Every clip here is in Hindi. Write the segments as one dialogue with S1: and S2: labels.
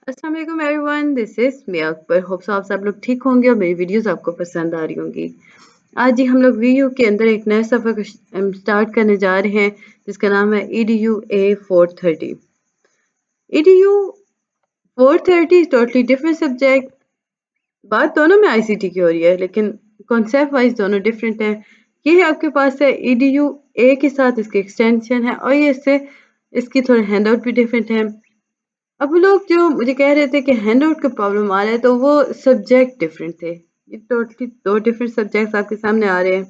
S1: अस्सलाम वालेकुम everyone, this is me Akbar. Hopes आप सब लोग ठीक होंगे और मेरी वीडियोस आपको पसंद आ रही होंगी। आज ही हम लोग वीयू के अंदर एक नए सफ़र को स्टार्ट करने जा रहे हैं जिसका नाम है EDU A430। EDU 430 totally different subject. बात दोनों में ICT की हो रही है लेकिन कॉन्सेप्ट वाइज दोनों डिफरेंट है। ये आपके पास है EDU A के साथ इसकी एक्सटेंशन है और ये इससे इसकी थोड़े हैंड आउट भी डिफरेंट है। अब वो लोग जो मुझे कह रहे थे कि हैंडआउट का प्रॉब्लम आ रहा है तो वो सब्जेक्ट डिफरेंट थे। ये टोटली दो डिफरेंट सब्जेक्ट्स आपके सामने आ रहे हैं।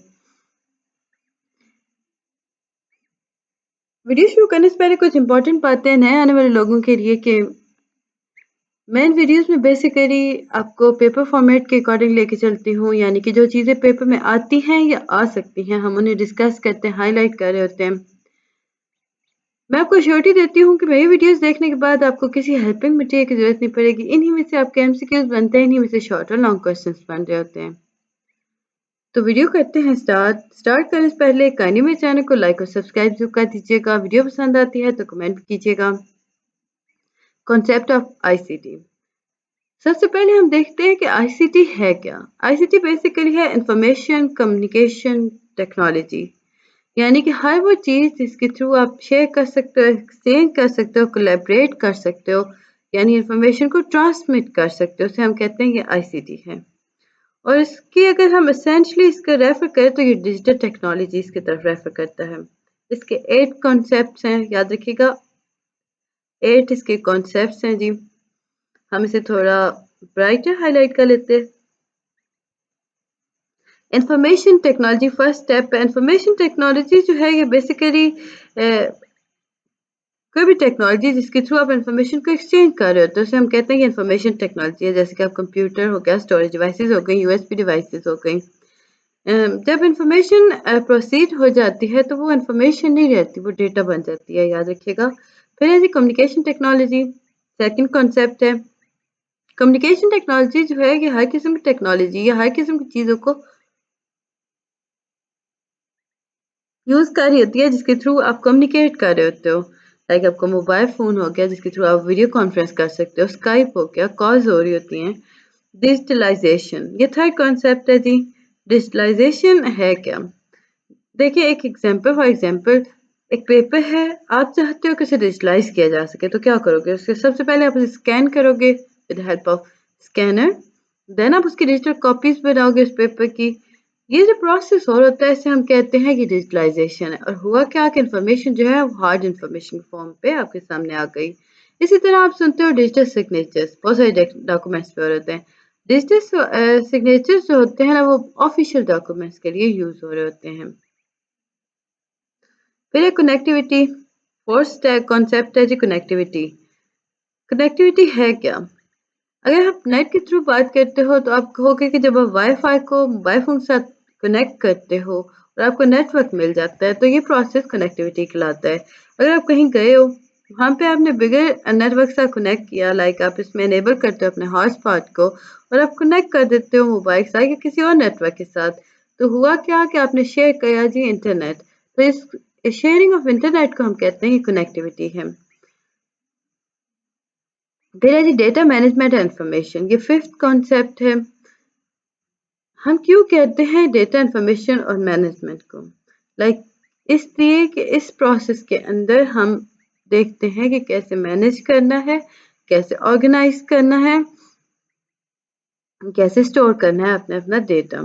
S1: वीडियो शुरू करने से पहले कुछ इंपॉर्टेंट बातें नए आने वाले लोगों के लिए कि मैं इन वीडियोस में बेसिकली आपको पेपर फॉर्मेट के अकॉर्डिंग लेके चलती हूँ, यानी कि जो चीज़ें पेपर में आती हैं या आ सकती हैं हम उन्हें डिस्कस करते हैं, हाईलाइट कर रहे होते हैं। मैं आपको श्योरिटी देती हूँ कि मेरी वीडियोस देखने के बाद आपको किसी हेल्पिंग मटेरियल की जरूरत नहीं पड़ेगी। इन्हीं में से आपके MCQs बनते हैं, इन्हीं में से शॉर्ट और लॉन्ग क्वेश्चंस बन रहे होते हैं। तो वीडियो करते हैं स्टार्ट करने से पहले काइंडली मेरे चैनल को लाइक और सब्सक्राइब जरूर कर दीजिएगा। वीडियो पसंद आती है तो कमेंट भी कीजिएगा। Concept of ICT। सबसे पहले हम देखते हैं कि ICT है क्या। ICT बेसिकली है इंफॉर्मेशन कम्युनिकेशन टेक्नोलॉजी, यानी कि हर वो चीज़ जिसके थ्रू आप शेयर कर सकते हो, एक्सचेंज कर सकते हो, कोलैबोरेट कर सकते हो, यानी इंफॉर्मेशन को ट्रांसमिट कर सकते हो, उसे हम कहते हैं ये ICT है। और इसकी अगर हम एसेंशली इसका रेफर करें तो ये डिजिटल टेक्नोलॉजीज की तरफ रेफर करता है। इसके 8 कॉन्सेप्ट्स हैं, याद रखिएगा 8 इसके कॉन्सेप्ट्स हैं जी। हम इसे थोड़ा ब्राइटर हाईलाइट कर लेते हैं। इंफॉर्मेशन टेक्नोलॉजी फर्स्ट स्टेप है। इंफॉर्मेशन टेक्नोलॉजी जो है ये बेसिकली कोई भी टेक्नोलॉजी जिसके थ्रू आप इंफॉर्मेशन को एक्सचेंज कर रहे हो तो उसे हम कहते हैं कि इंफॉर्मेशन टेक्नोलॉजी है। जैसे कि आप कंप्यूटर हो गया, स्टोरेज डिवाइसेस हो गई, USB डिवाइसेस हो गई। जब इंफॉर्मेशन प्रोसीड हो जाती है तो वो इंफॉर्मेशन नहीं रहती, वो डेटा बन जाती है, याद रखिएगा। फिर है जी कम्युनिकेशन टेक्नोलॉजी, सेकंड कॉन्सेप्ट है। कम्युनिकेशन टेक्नोलॉजी जो है ये हर किस्म की टेक्नोलॉजी या हर किस्म की चीज़ों को यूज़ कर रही होती है जिसके थ्रू आप कम्युनिकेट कर रहे होते हो। लाइक आपका मोबाइल फ़ोन हो गया जिसके थ्रू आप वीडियो कॉन्फ्रेंस कर सकते हो, स्काइप हो गया, कॉल्स हो रही होती हैं। डिजिटलाइजेशन, ये थर्ड कॉन्सेप्ट है जी। डिजिटलाइजेशन है क्या? देखिए एक एग्जांपल फॉर एग्जांपल एक पेपर है, आप चाहते हो कि उसे डिजिटलाइज किया जा सके तो क्या करोगे? उसके सबसे पहले आप उसे स्कैन करोगे with help of scanner, then आप उसकी डिजिटल कॉपीज बनाओगे उस पेपर की। ये जो प्रोसेस हो रहा है इसे हम कहते हैं कि डिजिटलाइजेशन है। और हुआ क्या कि इंफॉर्मेशन जो है वो हार्ड इंफॉर्मेशन फॉर्म पे आपके सामने आ गई। इसी तरह आप सुनते हो डिजिटल सिग्नेचर्स, बहुत सारे डॉक्यूमेंट्स पे हो रहे होते हैं। डिजिटल सिग्नेचर्स जो होते हैं ना वो ऑफिशियल डॉक्यूमेंट्स के लिए यूज हो रहे होते हैं। फिर है कनेक्टिविटी, फोर्थ कॉन्सेप्ट है जी कनेक्टिविटी। कनेक्टिविटी है क्या? अगर आप नेट के थ्रू बात करते हो तो आप कहोगे कि जब आप वाईफाई को मोबाइल फोन के साथ कनेक्ट करते हो और आपको नेटवर्क मिल जाता है तो ये प्रोसेस कनेक्टिविटी कहलाता है। अगर आप कहीं गए हो, वहाँ पे आपने बिगर नेटवर्क से कनेक्ट किया, लाइक आप इसमें इनेबल करते हो अपने हॉटस्पॉट को और आप कनेक्ट कर देते हो मोबाइल के साथ या किसी और नेटवर्क के साथ, तो हुआ क्या कि आपने शेयर किया जी इंटरनेट। तो इस शेयरिंग ऑफ इंटरनेट को हम कहते हैं कनेक्टिविटी है। फिर है जी डेटा मैनेजमेंट एंड इंफॉर्मेशन, ये फिफ्थ कॉन्सेप्ट है। हम क्यों कहते हैं डेटा इंफॉर्मेशन और मैनेजमेंट को? लाइक इसलिए कि इस प्रोसेस के अंदर हम देखते हैं कि कैसे मैनेज करना है, कैसे ऑर्गेनाइज करना है, कैसे स्टोर करना है अपने अपना data.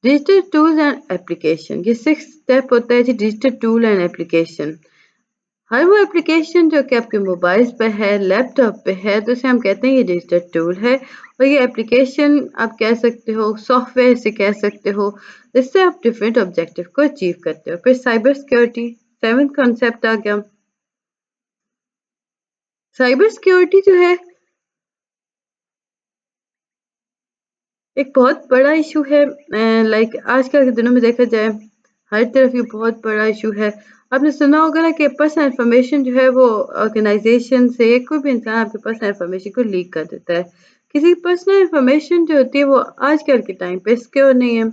S1: Digital tools and application, ये सिक्स स्टेप होता है जी डिजिटल टूल एंड एप्लीकेशन। हर वो एप्लीकेशन जो कि आपके मोबाइल पे है, लैपटॉप पे है, तो उसे हम कहते हैं ये डिजिटल टूल है। और ये एप्लीकेशन आप कह सकते हो, सॉफ्टवेयर से कह सकते हो, इससे आप डिफरेंट ऑब्जेक्टिव को अचीव करते हो। फिर साइबर सिक्योरिटी, सेवंथ कॉन्सेप्ट आ गया। साइबर सिक्योरिटी जो है एक बहुत बड़ा इशू है। लाइक आजकल के दिनों में देखा जाए हर तरफ ये बहुत बड़ा इशू है। आपने सुना होगा ना कि पर्सनल इंफॉर्मेशन जो है वो ऑर्गेनाइजेशन से कोई भी इंसान आपके पर्सनल इंफॉर्मेशन को लीक कर देता है। किसी की पर्सनल इंफॉर्मेशन जो होती है वो आजकल के टाइम पे सिक्योर नहीं है,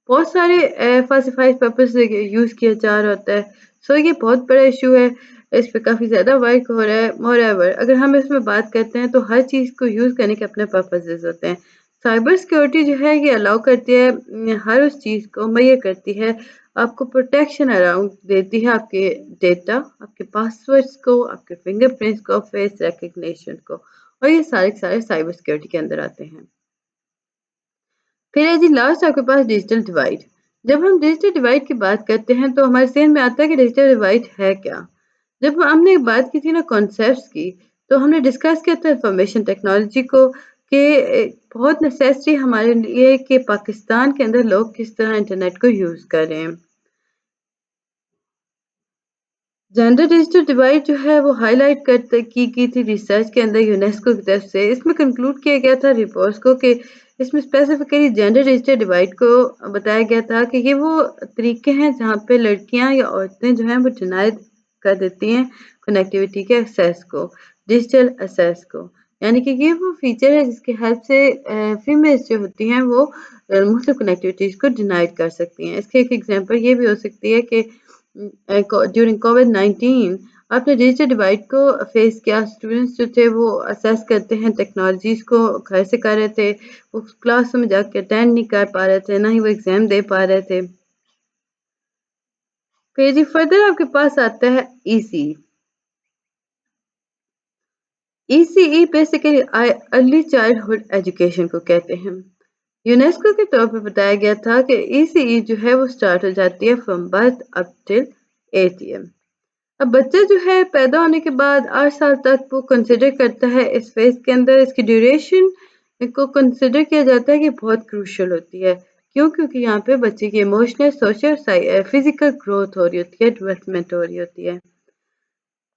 S1: बहुत सारे फॉल्सिफाइड पर्पस से यूज़ किया जा रहा होता है। सो ये बहुत बड़ा इशू है। इस पे काफ़ी ज़्यादा वर्क हो रहा है। मोreover अगर हम इसमें बात करते हैं तो हर चीज़ को यूज़ करने के अपने पर्पसेस होते हैं। साइबर सिक्योरिटी जो है ये अलाउ करती है हर उस चीज़ को मुहैया करती है, आपको प्रोटेक्शन अराउंड देती है आपके डेटा, आपके पासवर्ड्स को, आपके फिंगरप्रिंट्स को, फेस रिकग्निशन को और ये सारे के सारे साइबर सिक्योरिटी के अंदर आते हैं। फिर है जी लास्ट आपके पास डिजिटल डिवाइड। जब हम डिजिटल डिवाइड की बात करते हैं तो हमारे ज़हन में आता है कि डिजिटल डिवाइड है क्या? जब हमने बात की थी ना कॉन्सेप्ट्स की, तो हमने डिस्कस किया था इंफॉर्मेशन टेक्नोलॉजी को कि बहुत नेसेसरी हमारे लिए कि पाकिस्तान के अंदर लोग किस तरह इंटरनेट को यूज़ कर रहे हैं। जेंडर डिजिटल डिवाइड जो है वो हाईलाइट करते की गई थी रिसर्च के अंदर यूनेस्को की तरफ से। इसमें कंक्लूड किया गया था रिपोर्ट्स को कि इसमें स्पेसिफिकली जेंडर डिजिटल डिवाइड को बताया गया था कि ये वो तरीके हैं जहाँ पे लड़कियां या औरतें जो हैं वो डिनाई कर देती हैं कनेक्टिविटी के एक्सेस को, डिजिटल एक्सेस को। यानी कि ये वो फीचर है जिसकी हेल्प से फीमेल्स जो होती हैं वो मुख्तलिफ कनेक्टिविटीज़ को डिनाई कर सकती हैं। इसकी एक एग्जांपल ये भी हो सकती है कि ड्यूरिंग कोविड-19 आपने डिजिटल डिवाइड को फेस किया। स्टूडेंट्स जो थे वो असेस करते हैं टेक्नोलॉजीज़ को घर से कर रहे थे, वो क्लास में जाके अटेंड नहीं कर पा रहे थे, ना ही वो एग्ज़ाम दे पा रहे थे। फिर जी फर्दर आपके पास आता है EC. ECE basically early childhood education को कहते हैं। यूनेस्को के तौर पे बताया गया था कि ईसीई जो है वो स्टार्ट हो जाती है from birth up till 8 year. अब बच्चा जो है पैदा होने के बाद 8 साल तक वो कंसिडर करता है इस फेज़ के अंदर इसकी ड्यूरेशन को कंसिडर किया जाता है कि बहुत क्रूशियल होती है। क्यों? क्योंकि यहाँ पे बच्चे की इमोशनल, सोशल, फिज़िकल ग्रोथ हो रही होती है, डेवलपमेंट हो रही होती है।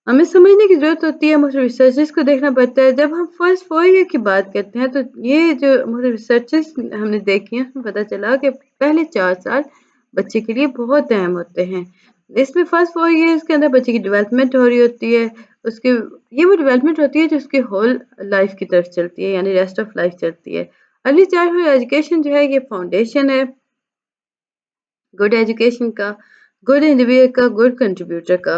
S1: हमें समझने की ज़रूरत होती है, मुझे रिसर्चेस को देखना पड़ता है। जब हम फर्स्ट 4 ईयर की बात करते हैं तो ये जो मुझे रिसर्चेस हमने देखी हैं उसमें पता चला कि पहले 4 साल बच्चे के लिए बहुत अहम होते हैं। इसमें फर्स्ट 4 ईयर्स के अंदर बच्चे की डेवलपमेंट हो रही होती है, उसकी ये वो डेवलपमेंट होती है जो उसकी होल लाइफ की तरफ चलती है यानी रेस्ट ऑफ लाइफ चलती है। अर्ली चाइल्डहुड एजुकेशन जो है ये फाउंडेशन है गुड एजुकेशन का, गुड इंडिविजुअल का, गुड कंट्रीब्यूटर का।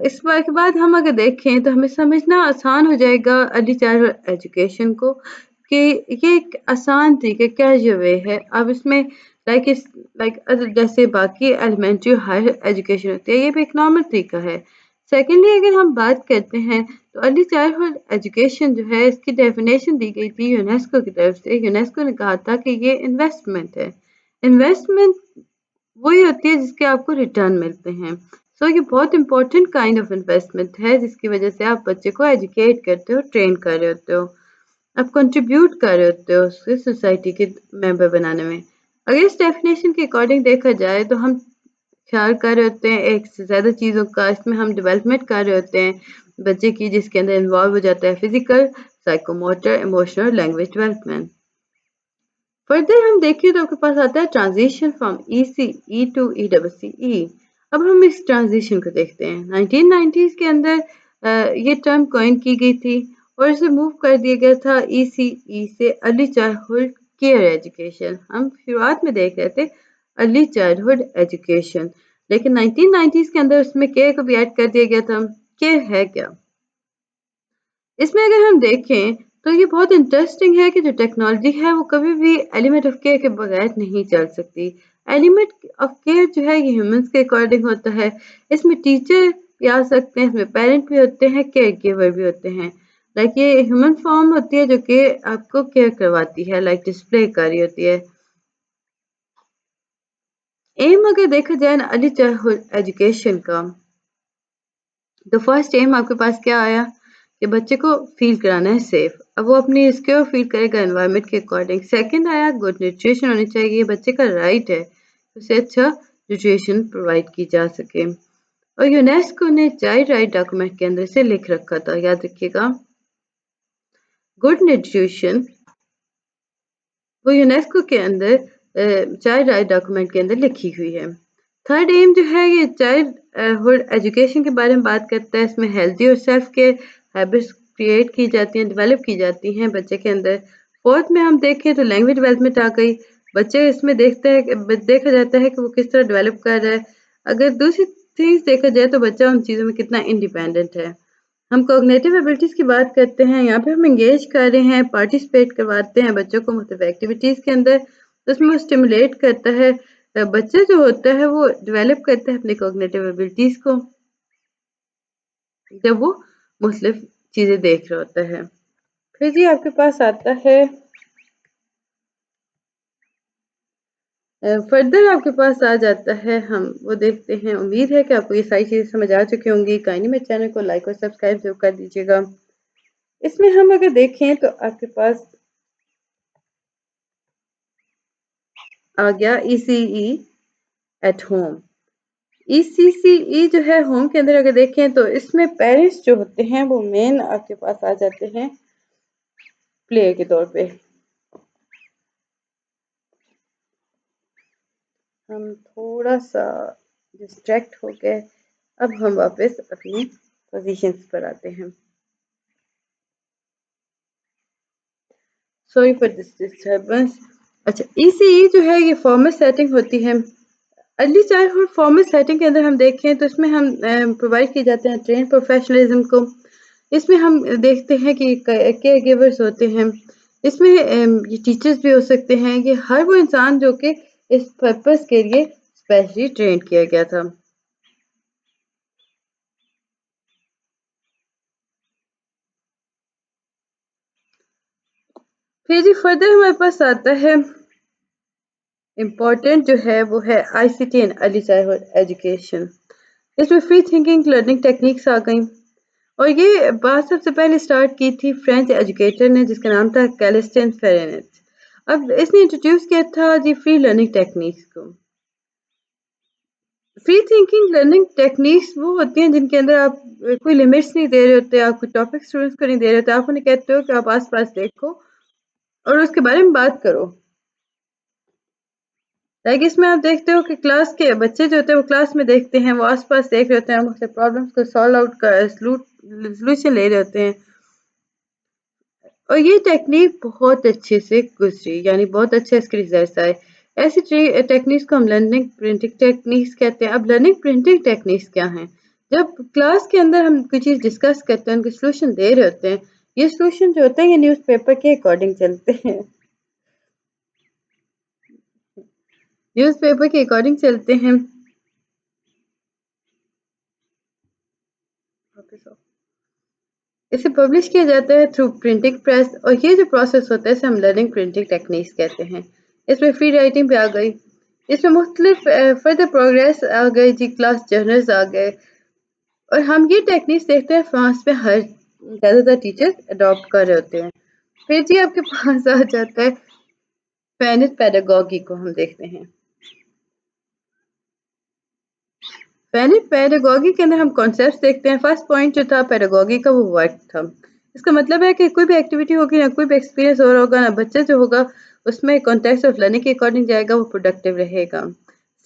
S1: इस बार के बाद हम अगर देखें तो हमें समझना आसान हो जाएगा अर्ली चाइल्डहुड एजुकेशन को कि ये एक आसान तरीके कैजुअल वे है। अब इसमें लाइक इस लाइक जैसे बाकी एलिमेंट्री और हायर एजुकेशन होती है, ये भी एक नॉर्मल तरीका है। सेकेंडली अगर हम बात करते हैं तो अर्ली चाइल्डहुड एजुकेशन जो है इसकी डेफिनेशन दी गई थी यूनेस्को की तरफ से। यूनेस्को ने कहा था कि ये इन्वेस्टमेंट है। इन्वेस्टमेंट वही होती है जिसके आपको रिटर्न मिलते हैं। सो ये बहुत इंपॉर्टेंट काइंड ऑफ इन्वेस्टमेंट है जिसकी वजह से आप बच्चे को एजुकेट करते हो, ट्रेन कर रहे होते हो, आप कंट्रीब्यूट कर रहे होते हो उसके सोसाइटी के मेंबर बनाने में। अगर इस डेफिनेशन के अकॉर्डिंग देखा जाए तो हम ख्याल कर रहे होते हैं एक से ज़्यादा चीज़ों का, इसमें हम डेवलपमेंट कर रहे होते हैं बच्चे की जिसके अंदर इन्वॉल्व हो जाता है physical, psychomotor, emotional, language development. Further हम देखें तो आपके पास आता है ट्रांजिशन फ्रॉम ईसीई टू ईडब्ल्यूसीई। अब हम इस ट्रांजिशन को देखते हैं 1990s के अंदर ये टर्म कॉइन की गई थी और इसे मूव कर दिया गया था ईसीई से अर्ली चाइल्डहुड केयर एजुकेशन। हम शुरुआत में देख रहे थे अर्ली चाइल्डहुड एजुकेशन, लेकिन 1990s के अंदर उसमें केयर को भी ऐड कर दिया गया था। केयर है क्या? इसमें अगर हम देखें तो ये बहुत इंटरेस्टिंग है कि जो टेक्नोलॉजी है वो कभी भी एलिमेंट ऑफ केयर के बगैर नहीं चल सकती। एलिमेंट ऑफ केयर जो है ये ह्यूमंस के अकॉर्डिंग होता है। इसमें टीचर भी आ सकते हैं, इसमें पेरेंट भी होते हैं, केयर गिवर भी होते हैं। लाइक ये ह्यूमन फॉर्म होती है जो कि आपको केयर करवाती है, लाइक डिस्प्ले कर रही होती है। एम अगर देखा जाए ना अर्ली चाइल्डहुड एजुकेशन का, तो फर्स्ट एम आपके पास क्या आया कि बच्चे को फील कराना है सेफ। अब वो अपनी सिक्योर फील करेगा एनवायरनमेंट के अकॉर्डिंग। सेकंड आया गुड न्यूट्रिशन होनी चाहिए, बच्चे का राइट है उसे अच्छा न्यूट्रिशन प्रोवाइड की जा सके। और यूनेस्को ने चाइल्ड राइट डॉक्यूमेंट के अंदर से लिख रखा था, याद रखिएगा। गुड न्यूट्रिशन वो यूनेस्को के अंदर चाइल्ड राइट डॉक्यूमेंट के अंदर लिखी हुई है। थर्ड एम जो है ये चाइल्डहुड एजुकेशन के बारे में बात करता है। इसमें हेल्दी और सेल्फ केयर हैबिट्स क्रिएट की जाती हैं, डेवलप की जाती हैं बच्चे के अंदर। फोर्थ में हम देखें तो लैंग्वेज डेवलपमेंट आ गई। बच्चे इसमें देखते हैं देखा जाता है कि वो किस तरह डेवलप कर रहा है। अगर दूसरी थिंग्स देखा जाए तो बच्चा उन चीज़ों में कितना इंडिपेंडेंट है। हम कॉग्निटिव एबिलिटीज़ की बात करते हैं, यहाँ पे हम एंगेज कर रहे हैं, पार्टिसिपेट करवाते हैं बच्चों को मुख्तलिफ एक्टिविटीज़ के अंदर, उसमें वो स्टिमुलेट करता है। बच्चा जो होता है वो डेवलप करता है अपनी कॉग्निटिव एबिलिटीज़ को, जब वो मुख्तलिफ चीज़ें देख रहा होता है। फिर जी आपके पास आता है फर्दर आपके पास आ जाता है, हम वो देखते हैं। उम्मीद है कि आपको ये सारी चीज़ें समझ आ चुकी होंगी। काइंडली मेरे चैनल को लाइक और सब्सक्राइब जरूर कर दीजिएगा। इसमें हम अगर देखें तो आपके पास आ गया ECE एट होम। ECCE जो है होम के अंदर अगर देखें तो इसमें पेरेंट्स जो होते हैं वो मेन आपके पास आ जाते हैं प्लेयर के तौर पे। हम थोड़ा सा डिस्ट्रैक्ट हो गए, अब हम वापस अपनी पोजीशंस पर आते हैं। Sorry for this disturbance. अच्छा, ECE जो है ये फॉर्मल सेटिंग होती है। अर्ली चाइल्डहुड फॉर्मल सेटिंग के अंदर हम देखें तो इसमें हम प्रोवाइड किए जाते हैं ट्रेन प्रोफेशनलिज्म को। इसमें हम देखते हैं कि केयर गिवर्स होते हैं, इसमें ये टीचर्स भी हो सकते हैं, ये हर वो इंसान जो कि इस पर्पस के लिए स्पेशली ट्रेन किया गया था। फिर जी फर्दर हमारे पास आता है इम्पोर्टेंट जो है वो है ICT and early childhood education. इसमें फ्री थिंकिंग लर्निंग टेक्निक्स आ गई, और ये बात सबसे पहले स्टार्ट की थी फ्रेंच एजुकेटर ने जिसका नाम था कैलिस्टियन फेरेनेट। अब इसने इंट्रोड्यूस किया था जी फ्री लर्निंग टेक्निक्स को। फ्री थिंकिंग लर्निंग टेक्निक्स वो होती हैं जिनके अंदर आप कोई लिमिट्स नहीं दे रहे होते, आप कोई टॉपिक स्टूडेंट्स को नहीं दे रहे होते, आप उन्हें कहते हो कि आप आसपास देखो और उसके बारे में बात करो। लाइक इसमें आप देखते हो कि क्लास के बच्चे जो होते हैं वो क्लास में देखते हैं, वो आसपास देख रहे होते हैं, मुझसे प्रॉब्लम्स को सॉल्व आउट का सोल्यूशन ले रहे होते हैं। और ये टेक्निक बहुत अच्छे से गुजरी, यानी बहुत अच्छे इसके रिजल्ट्स आए। ऐसी टेक्निक्स को हम लर्निंग प्रिंटिंग टेक्निक्स कहते हैं। अब लर्निंग प्रिंटिंग टेक्निक्स क्या हैं? जब क्लास के अंदर हम कोई चीज़ डिस्कस करते हैं, उनको सोल्यूशन दे रहे होते हैं, ये सोल्यूशन जो होते हैं ये न्यूज़पेपर के अकॉर्डिंग चलते हैं। न्यूज़पेपर के अकॉर्डिंग चलते हैं। इसे पब्लिश किया जाता है थ्रू प्रिंटिंग प्रेस, और ये जो प्रोसेस होता है इसे हम लर्निंग प्रिंटिंग टेक्निक्स कहते हैं। इसमें फ्री राइटिंग भी आ गई, इसमें मुख्तलिफ फर्दर प्रोग्रेस आ गई जी, क्लास जर्नल्स आ गए, और हम ये टेक्निक्स देखते हैं फ्रांस में हर ज़्यादातर टीचर्स अडॉप्ट कर रहे होते हैं। फिर जी आपके पास आ जाता है फेनिस पेडागोगी को हम देखते हैं। पहले पेडागोगी के अंदर हम कॉन्सेप्ट्स देखते हैं। फर्स्ट पॉइंट जो था पेडागोगी का वो वर्क था। इसका मतलब है कि कोई भी एक्टिविटी होगी ना कोई भी एक्सपीरियंस हो रहा होगा ना बच्चा जो होगा उसमें कॉन्टेक्स्ट ऑफ लर्निंग के अकॉर्डिंग जाएगा, वो प्रोडक्टिव रहेगा।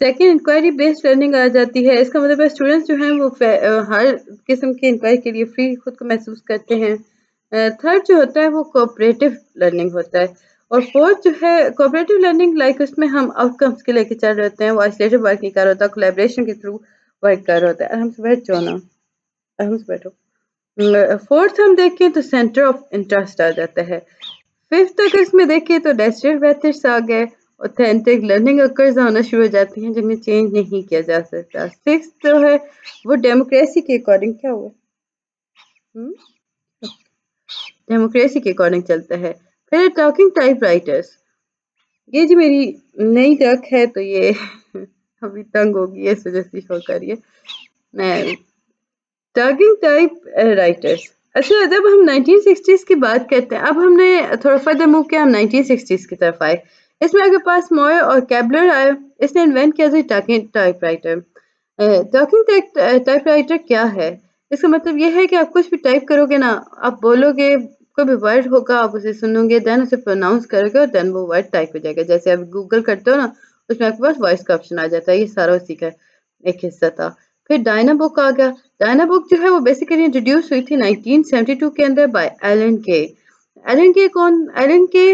S1: सेकंड, इंक्वायरी बेस्ड लर्निंग आ जाती है। इसका मतलब है स्टूडेंट्स जो हैं वो हर किस्म की इंक्वायरी के लिए फ्री खुद को महसूस करते हैं। थर्ड जो होता है वो कोऑपरेटिव लर्निंग होता है। और फोर्थ जो है कोऑपरेटिव लर्निंग, लाइक उसमें हम आउटकम्स के लेके चल रहे होते हैं, वो आइसोलेटेड वर्क नहीं कर रहा होता, कोलैबोरेशन के थ्रू वर्क कर रहा होता है। आराम से बैठ जाओ ना, आराम से बैठो। फोर्थ हम देखें तो सेंटर ऑफ इंटरेस्ट आ जाता है। फिफ्थ अगर इसमें देखें तो डेस्टिनेड मेथड्स आ गए। ऑथेंटिक लर्निंग अकर्स आना शुरू हो जाती हैं जिन्हें चेंज नहीं किया जा सकता। सिक्स जो है वो डेमोक्रेसी के अकॉर्डिंग क्या हुआ, डेमोक्रेसी के अकॉर्डिंग चलता है। फिर टॉकिंग टाइप राइटर्स, ये जी मेरी नई डक है तो ये अभी तंग होगी इस वजह से शो कर रही है। मैं टॉकिंग टाइप राइटर्स। अच्छा, जब हम 1960s की बात करते हैं, अब हमने थोड़ा फर्दर मूव किया, हम 1960s की तरफ आए। इसमें आपके पास मॉयर और कैबलर आया, इसने इन्वेंट किया था talking type writer. Talking type writer क्या है? इसका मतलब ये है कि आप कुछ भी टाइप करोगे ना, आप बोलोगे, कोई भी वर्ड होगा आप उसे सुनोगे, देन उसे प्रोनाउंस करोगे और देन वो वर्ड टाइप हो जाएगा। जैसे आप गूगल करते हो ना, उसमें आपके पास वॉइस का ऑप्शन आ जाता है। ये सारा उसी का एक हिस्सा था। फिर डायनाबुक आ गया। डायनाबुक जो है वो बेसिकली इंट्रोड्यूस हुई थी 1972 के अंदर बाय एलन के। एलन के कौन? एलन के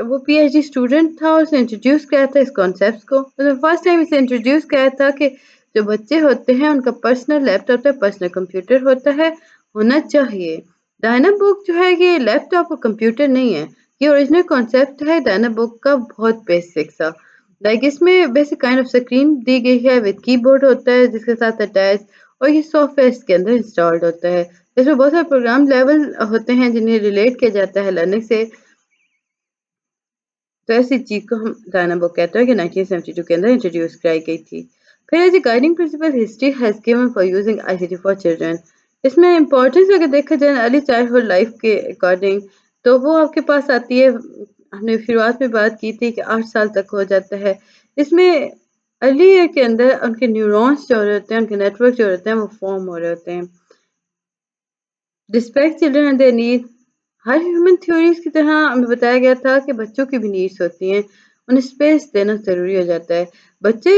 S1: वो PhD स्टूडेंट था और उसने इंट्रोड्यूस किया था इस कॉन्सेप्ट को। उसने फर्स्ट टाइम इसे इंट्रोड्यूस किया था कि जो बच्चे होते हैं उनका पर्सनल लैपटॉप या पर्सनल कंप्यूटर होना चाहिए। डायनाबुक जो है ये लैपटॉप और कंप्यूटर नहीं है, ये ओरिजिनल कॉन्सेप्ट है डायनाबुक का बहुत बेसिक सा। लाइक इसमें बेसिक काइंड ऑफ स्क्रीन दी गई है विद कीबोर्ड होता है जिसके साथ अटैच, और ये सॉफ्टवेयर इसके अंदर इंस्टॉल्ड होता है। इसमें बहुत सारे प्रोग्राम लेवल होते हैं जिन्हें रिलेट किया जाता है लर्निंग से। तो ऐसी चीज को हम डायनाबुक कहते हैं कि 1972 के अंदर इंट्रोड्यूस कराई गई थी। फिर as a guiding principle history has given for using ICT for children. इसमें इम्पोर्टेंस अगर देखा जाए अर्ली चाइल्डहुड लाइफ के अकॉर्डिंग, तो वो आपके पास आती है, हमने शुरुआत में बात की थी कि 8 साल तक हो जाता है। इसमें अर्ली ईयर के अंदर उनके न्यूरॉन्स जो होते हैं, उनके नेटवर्क जो होते हैं वो फॉर्म हो रहे होते हैं। Respect children and their need. हर ह्यूमन थ्योरीज की तरह हमें बताया गया था कि बच्चों की भी नीड्स होती हैं, उन्हें स्पेस देना ज़रूरी हो जाता है। बच्चे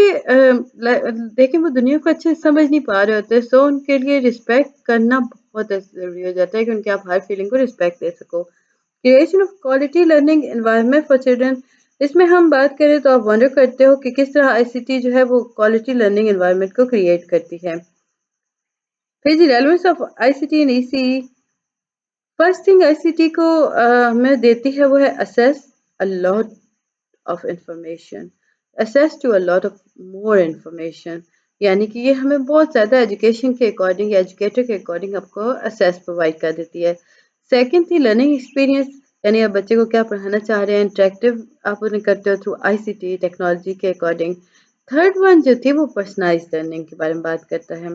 S1: देखें वो दुनिया को अच्छे से समझ नहीं पा रहे होते, सो उनके लिए रिस्पेक्ट करना बहुत ज़रूरी हो जाता है कि उनकी आप हर फीलिंग को रिस्पेक्ट दे सको। Creation of quality learning environment for children. इसमें हम बात करें तो आप वंडर करते हो कि किस तरह आईसीटी जो है वो क्वालिटी लर्निंग एनवायरनमेंट को क्रिएट करती है। फिर the relevance of ICT and ECE. First thing ICT को हमें देती है वो है access a lot of information, access to a lot of more information, यानी कि ये हमें बहुत ज़्यादा एजुकेशन के अकॉर्डिंग या एजुकेटर के अकॉर्डिंग आपको असेस प्रोवाइड कर देती है। सेकंड थी लर्निंग एक्सपीरियंस, यानी आप बच्चे को क्या पढ़ाना चाह रहे हैं इंटरेक्टिव आप उन्हें करते हो थ्रू आईसीटी टेक्नोलॉजी के अकॉर्डिंग। थर्ड वन जो थी वो पर्सनलाइज लर्निंग के बारे में बात करता है।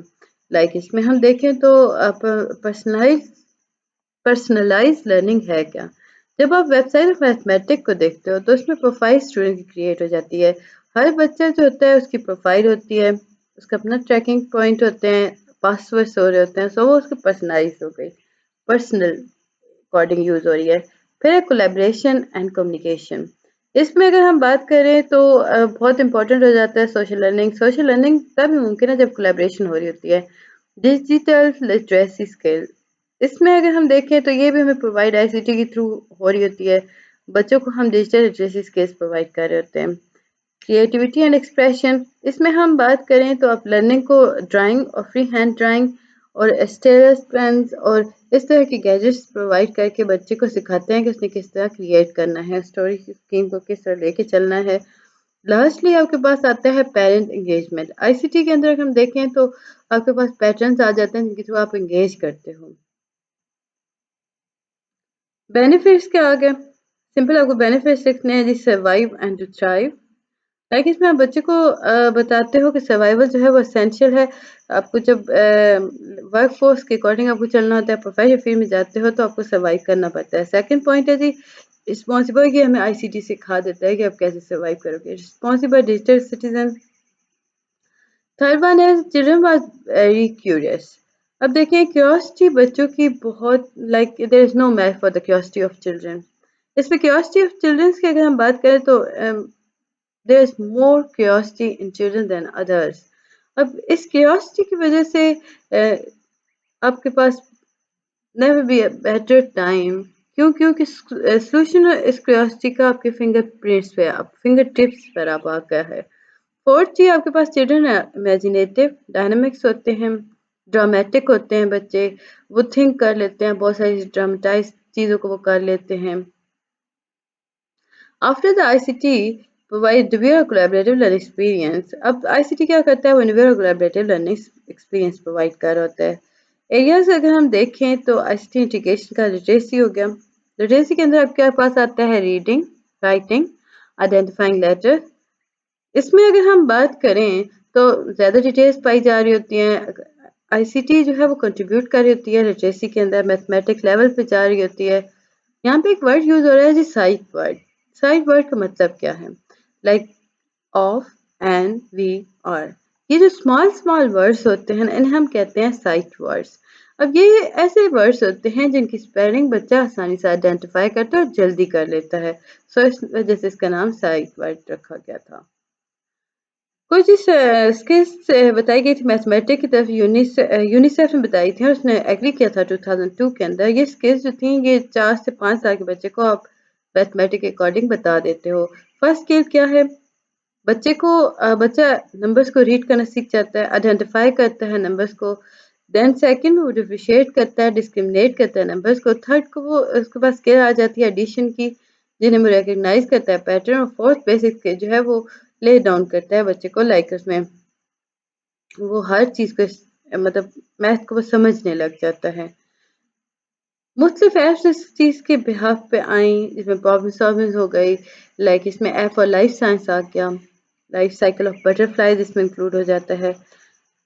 S1: लाइक इसमें हम देखें तो पर्सनलाइज लर्निंग है क्या? जब आप वेबसाइट ऑफ मैथमेटिक को देखते हो तो उसमें प्रोफाइल स्टूडेंट की क्रिएट हो जाती है। हर बच्चा जो होता है उसकी प्रोफाइल होती है, उसका अपना ट्रैकिंग पॉइंट होते हैं, पासवर्ड्स हो रहे होते हैं, सो वो उसकी पर्सनलाइज हो गई, पर्सनल अकॉर्डिंग यूज हो रही है। फिर कोलैबोरेशन एंड कम्युनिकेशन। इसमें अगर हम बात करें तो बहुत इंपॉर्टेंट हो जाता है सोशल लर्निंग। सोशल लर्निंग तभी मुमकिन है जब कोलैबोरेशन हो रही होती है। डिजिटल लिटरेसी स्किल, इसमें अगर हम देखें तो ये भी हमें प्रोवाइड आईसीटी के थ्रू हो रही होती है। बच्चों को हम डिजिटल लिटरेसी स्किल्स प्रोवाइड कर रहे होते हैं। क्रिएटिविटी एंड एक्सप्रेशन, इसमें हम बात करें तो आप लर्निंग को ड्राइंग और फ्री हैंड ड्राइंग और स्टेरस पेन्स और इस तरह के गैजेट्स प्रोवाइड करके बच्चे को सिखाते हैं कि उसने किस तरह क्रिएट करना है, स्टोरी स्कीम को किस तरह लेके चलना है। लास्टली आपके पास आता है पेरेंट एंगेजमेंट। आईसीटी के अंदर अगर हम देखें तो आपके पास पैटर्न्स आ जाते हैं जिनके थ्रू आप एंगेज करते हो। बेनिफिट्स क्या आ गए? सिंपल आपको बेनिफिट्स लिखने हैं जी, survive and to thrive. Like इसमें आप बच्चे को बताते हो कि सर्वाइवल जो है वो एसेंशियल है। आपको जब वर्क फोर्स के अकॉर्डिंग आपको चलना होता है, प्रोफेशनल फील्ड में जाते हो तो आपको सर्वाइव करना पड़ता है। सेकंड पॉइंट है जी रिस्पॉन्सिबल, कि हमें आईसीटी सिखा देता है कि आप कैसे सर्वाइव करोगे। Responsible digital citizen. Third one है चिल्ड्रन वाज वेरी क्यूरियस। अब देखें क्यूरियोसिटी बच्चों की बहुत, like there is no match for the curiosity of children. इसमें क्यूरियोसिटी ऑफ चिल्ड्रन की अगर हम बात करें तो there is more curiosity in children than others. अब इस क्यूरियोसिटी की वजह से आपके पास never be a better time. क्योंकि सोल्यूशन इस क्यूरियोसिटी का आपके फिंगर प्रिंट्स पे, आप फिंगर टिप्स पर आप आ गया है। फोर्थ चीज आपके पास चिल्ड्रन इमेजिनेटिव डायनामिक्स होते हैं, ड्रामेटिक होते हैं बच्चे, वो थिंक कर लेते हैं, बहुत सारी ड्रामेटाइज चीज़ों को वो कर लेते हैं। After the ICT provide review collaborative learning experience. अब आईसीटी क्या करता है, वो review collaborative learning experience provide कर रहा होता है। एरियाज अगर हम देखें तो आईसीटी इंटीग्रेशन का लिटरेसी हो गया। लिटरेसी के अंदर आपके पास आता है रीडिंग, राइटिंग, आइडेंटिफाइंग लेटर। इसमें अगर हम बात करें तो ज़्यादा डिटेल्स पाई जा रही होती हैं। आईसीटी जो है वो कंट्रीब्यूट कर रही होती है लिटरेसी के अंदर, मैथमेटिक्स लेवल पे जा रही होती है। यहाँ पे एक वर्ड यूज हो रहा है जी, साइट वर्ड। साइट वर्ड का मतलब क्या है? लाइक ऑफ, एंड, वी, और, ये जो स्मॉल स्मॉल वर्ड्स होते हैं इन्हें हम कहते हैं साइट वर्ड्स। अब ये ऐसे वर्ड्स होते हैं जिनकी स्पेलिंग बच्चा आसानी से आइडेंटिफाई करता है और जल्दी कर लेता है, सो इस वजह से इसका नाम साइट वर्ड रखा गया था। कुछ इस स्किल्स बताई गई थी मैथमेटिक्स की तरफ, यूनिसेफ ने बताई थी और उसने एग्री किया था 2002 के अंदर। ये स्किल्स जो थी ये 4 से 5 साल के बच्चे को आप मैथमेटिक्स के अकॉर्डिंग बता देते हो। फर्स्ट स्किल क्या है? बच्चा नंबर्स को रीड करना सीख जाता है, आइडेंटिफाई करता है नंबर्स को। देन सेकंड वो डिफरेंशिएट करता है, डिस्क्रिमिनेट करता है नंबर्स को। थर्ड को वो उसके पास स्किल आ जाती है एडिशन की, जिन्हें वो रिकग्नाइज करता है पैटर्न। और फोर्थ बेसिक स्किल जो है वो ले डाउन करता है बच्चे को, लाइक उसमें वो हर चीज़ को मतलब मैथ को वो समझने लग जाता है। मुख्तलिफ ऐप्स इस चीज़ के बिहाफ पे आई, इसमें प्रॉब्लम सॉल्विंग हो गई, लाइक इसमें ऐप फॉर लाइफ साइंस आ गया, लाइफ साइकिल ऑफ बटरफ्लाइज इसमें इंक्लूड हो जाता है।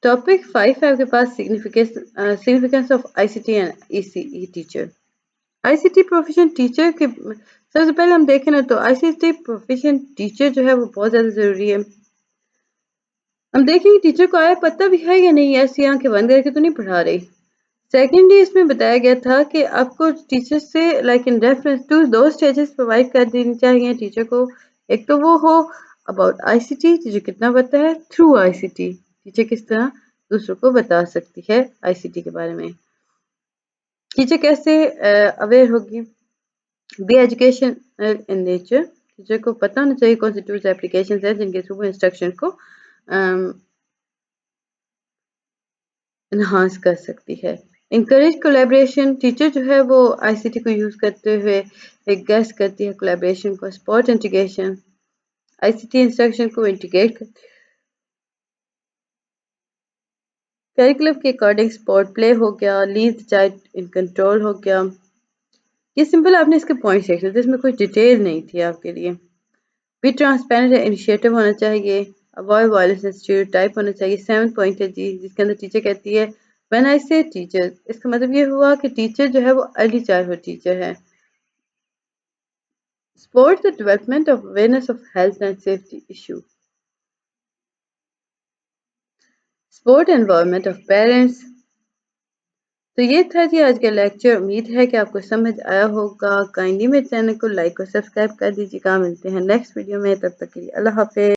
S1: टॉपिक 5 है आपके पास, significance of ICT and ECE teacher. ICT proficient teacher के सबसे पहले हम देखें ना, तो आईसीटी प्रोफिशिएंट टीचर जो है वो बहुत ज़्यादा ज़रूरी है। हम देखेंगे टीचर को आया पता भी है या नहीं, ऐसी आंखें बंद करके तो नहीं पढ़ा रही। सेकेंडली इसमें बताया गया था कि आपको टीचर से लाइक इन रेफरेंस टू दो स्टेजेस प्रोवाइड कर देनी चाहिए टीचर को। एक तो वो हो अबाउट आईसीटी, टीचर कितना पता है, थ्रू आईसीटी टीचर किस तरह दूसरों को बता सकती है आईसीटी के बारे में। टीचर कैसे अवेयर होगी, be education in nature, teacher को पता होना चाहिए कौन सी टूल्स एप्लीकेशन है जिनके थ्रू इंस्ट्रक्शन को इन्हांस कर सकती है। इंकरेज कोलैबोरेशन, टीचर जो है वो आईसीटी को यूज़ करते हुए एक गेस्ट करती है कोलैबोरेशन को। स्पोर्ट इंटीग्रेशन, आईसीटी इंस्ट्रक्शन को इंटीग्रेट करती है करिकुलम के अकॉर्डिंग। स्पोर्ट प्ले हो गया, leave the child in control हो गया। ये सिंपल आपने इसके पॉइंट्स देख लिया, इसमें कोई डिटेल नहीं थी आपके लिए। बी ट्रांसपेरेंट है, इनिशिएटिव होना चाहिए, अवॉइड वायलेंस एंड स्टीरियोटाइप होना चाहिए। 7 पॉइंट है जी, जिसके अंदर टीचर कहती है व्हेन आई से टीचर, इसका मतलब ये हुआ कि टीचर जो है वो अर्ली चाइल्डहुड टीचर है। Support the development of awareness of health and safety issue. Support environment of parents. तो ये था जी आज का लेक्चर। उम्मीद है कि आपको समझ आया होगा। काइंडली मेरे चैनल को लाइक और सब्सक्राइब कर दीजिएगा। मिलते हैं नेक्स्ट वीडियो में, तब तक के लिए अल्लाह हाफिज।